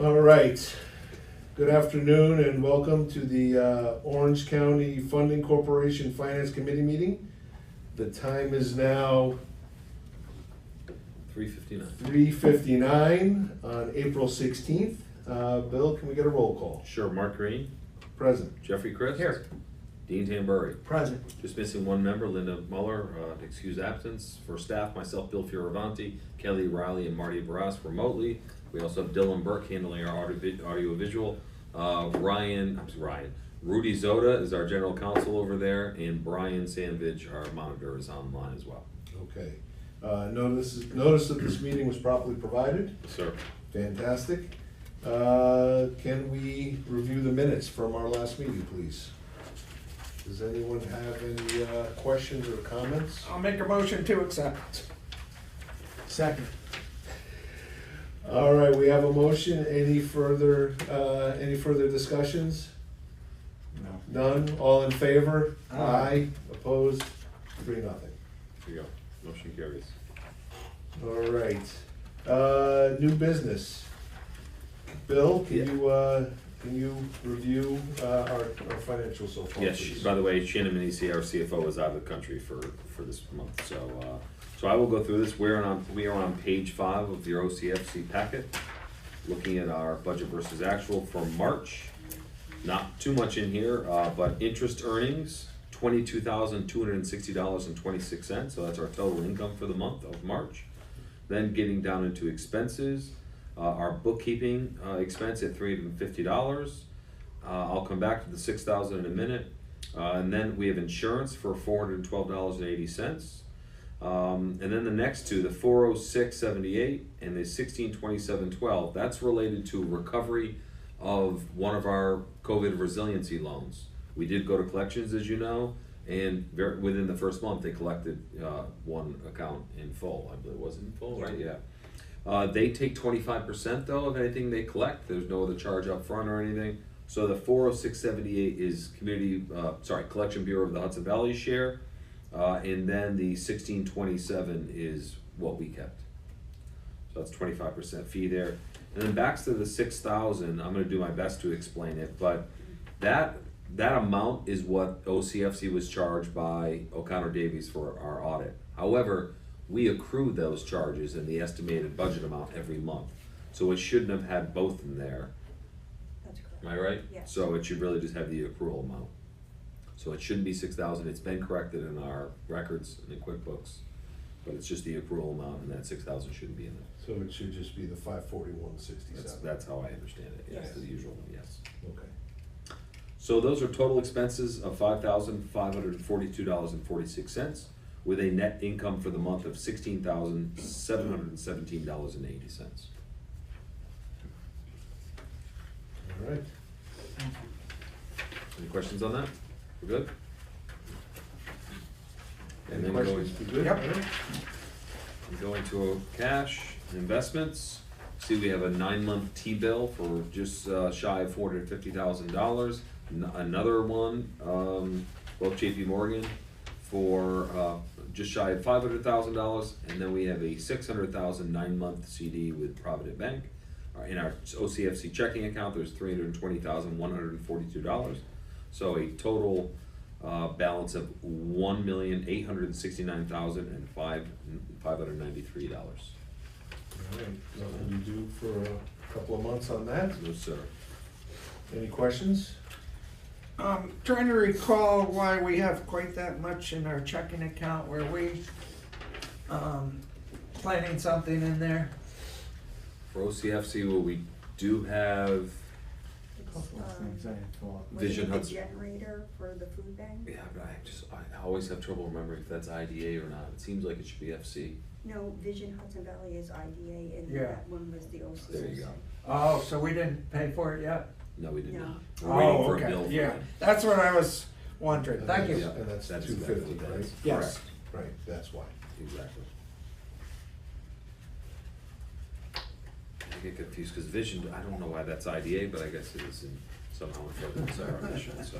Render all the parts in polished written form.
All right. Good afternoon and welcome to the Orange County Funding Corporation Finance Committee meeting. The time is now 3:59. 3:59 on April 16th. Bill, can we get a roll call? Sure, Mark Green, Present. Jeffrey Chris. Here. Dean Tamburri. Present. Just missing one member, Linda Muller, to excuse absence. For staff, myself, Bill Fioravanti, Kelly Riley, and Marty Barras remotely. We also have Dylan Burke handling our audio visual. Rudy Zoda is our general counsel over there, and Brian Sandvich, our monitor, is online as well. Okay. Notice that this meeting was properly provided. Yes, sir. Fantastic. Can we review the minutes from our last meeting, please? Does anyone have any questions or comments? I'll make a motion to accept. Second. All right, we have a motion. Any further discussions? No. None? All in favor? Aye. Opposed? 3-0. Here you go. Motion carries. All right. New business. Bill, can you review our financials so far? Yes, please? by the way, Shannon Manisi, our CFO, is out of the country for this month, so I will go through this. We are on page 5 of your OCFC packet, looking at our budget versus actual for March. Not too much in here, but interest earnings, $22,260.26, so that's our total income for the month of March. Then getting down into expenses, our bookkeeping expense at $350. I'll come back to the $6,000 in a minute. And then we have insurance for $412.80. And then the next two, the $406.78 and the $1627.12, that's related to recovery of one of our COVID resiliency loans. We did go to collections, as you know, and within the first month they collected one account in full. I believe it was in full, right? Yeah. They take 25% though of anything they collect. There's no other charge up front or anything. So the $406.78 is Collection Bureau of the Hudson Valley share, and then the $1627 is what we kept. So that's 25% fee there. And then back to the $6,000. I'm going to do my best to explain it, but that amount is what OCFC was charged by O'Connor Davies for our audit. However, we accrue those charges in the estimated budget amount every month. So it shouldn't have had both in there. That's correct. Am I right? Yes. So it should really just have the accrual amount. So it shouldn't be $6,000. It's been corrected in our records in the QuickBooks, but it's just the accrual amount, and that $6,000 shouldn't be in there. So it should just be the $541.67. That's how I understand it. Yes, Yes. the usual one. Yes. Okay. So those are total expenses of $5,542.46, with a net income for the month of $16,717.80. All right. Any questions on that? We're good? And Any then questions? We good? Yep. All right. going to cash investments. See, we have a 9-month T-bill for just shy of $450,000. Another one, both JP Morgan for just shy of $500,000, and then we have a $600,000 9-month CD with Provident Bank. In our OCFC checking account, there's $320,142. So a total balance of $1,869,593. All right. Nothing to do for a couple of months on that. No, sir. Any questions? Trying to recall why we have quite that much in our checking account. Were we planning something in there? For OCFC, well, we do have Vision the Hudson. generator for the food bank? Yeah, but I always have trouble remembering if that's IDA or not. It seems like it should be FC. No, Vision Hudson Valley is IDA, and Yeah. that one was the OCFC. There you go. Oh, so we didn't pay for it yet? No, we did No. not. We're waiting for a okay. bill for Yeah, it. that's what I was wondering. Thank you. Yeah. And that's That's $250, exactly what that right? is. Yes. Correct. Right, that's why. Exactly. I get confused because Vision, I don't know why that's IDA, but I guess it is in somehow in furtherance of our mission, so.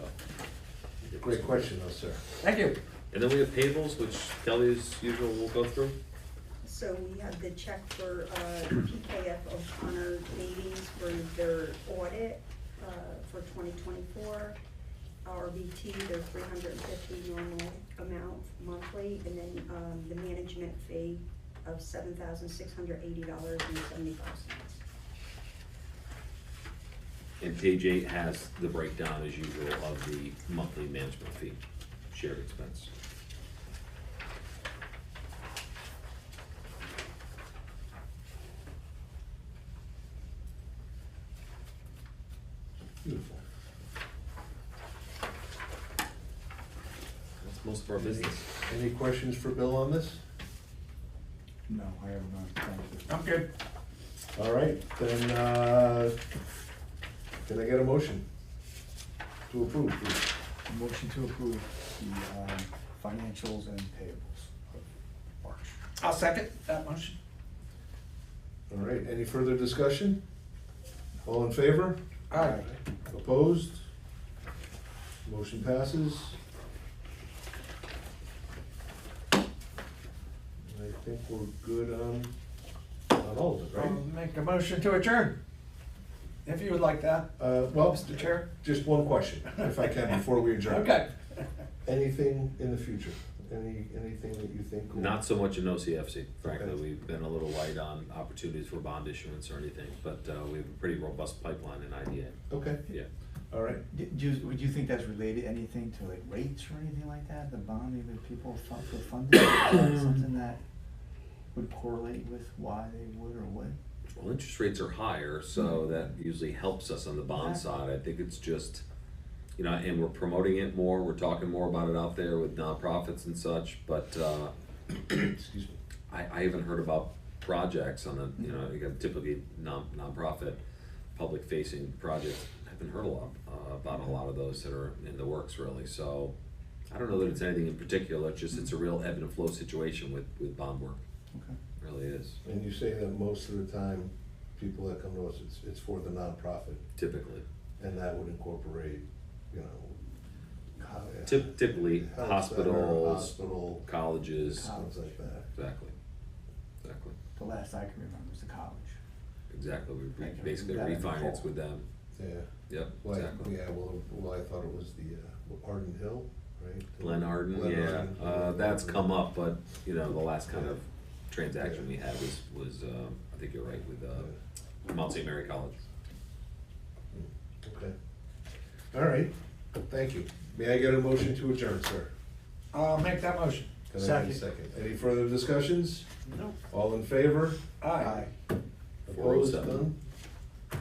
Great question though, sir. Thank you. And then we have payables, which Kelly, as usual, will go through. So we have the check for PKF O'Connor Davies for their audit, for 2024. RVT, they're $350 normal amount monthly, and then, the management fee of $7,680.75. And page 8 has the breakdown as usual of the monthly management fee, shared expense. Beautiful. That's most of our business. Any questions for Bill on this? No, I have none, thank you. I'm good. All right, then, can I get a motion to approve, please? Motion to approve the financials and payables of March. I'll second that motion. All right, any further discussion? All in favor? Aye. Opposed? Motion passes. I think we're good on all of it, I'll right? make a motion to adjourn, if you would like that. Well, Mr. Chair? just one question, if I can, before we adjourn. Okay. Anything in the future? Anything that you think? will- Not so much in OCFC, frankly, Okay. we've been a little light on opportunities for bond issuance or anything, but we have a pretty robust pipeline in IDA, Okay, yeah. all right. Would you think that's related anything to like rates or anything like that, the bonding that people fund for funding? Is that something that would correlate with why they would or would? Well, interest rates are higher, so that usually helps us on the bond Exactly. side. I think it's just, you know, and we're promoting it more, we're talking more about it out there with nonprofits and such, but, Excuse me. I haven't heard about projects on the, you know, you got typically nonprofit, public-facing projects. I haven't heard a lot, about a lot of those that are in the works really, so I don't know that it's anything in particular, it's just, it's a real ebb and flow situation with bond work, Okay. it really is, And you say that most of the time, people that come to us, it's for the nonprofit, typically. and that would incorporate, you know, Typically, health hospitals, center, hospital, colleges, things like that. exactly, exactly, The last I can remember was the college. exactly, we Thank you. basically That and refinance Paul. with them, Yeah. yep, Well, exactly. yeah, well, I thought it was the, Arden Hill, right? Glen Arden, Glen yeah, Arden. that's come up, but, you know, the last kind of transaction we had was, I think you're right, with, Mount St. Mary College. Okay. All right, thank you. May I get a motion to adjourn, sir? I'll make that motion. Can I get a second? Any further discussions? No. All in favor? Aye. Opposed? 407. None?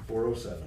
407.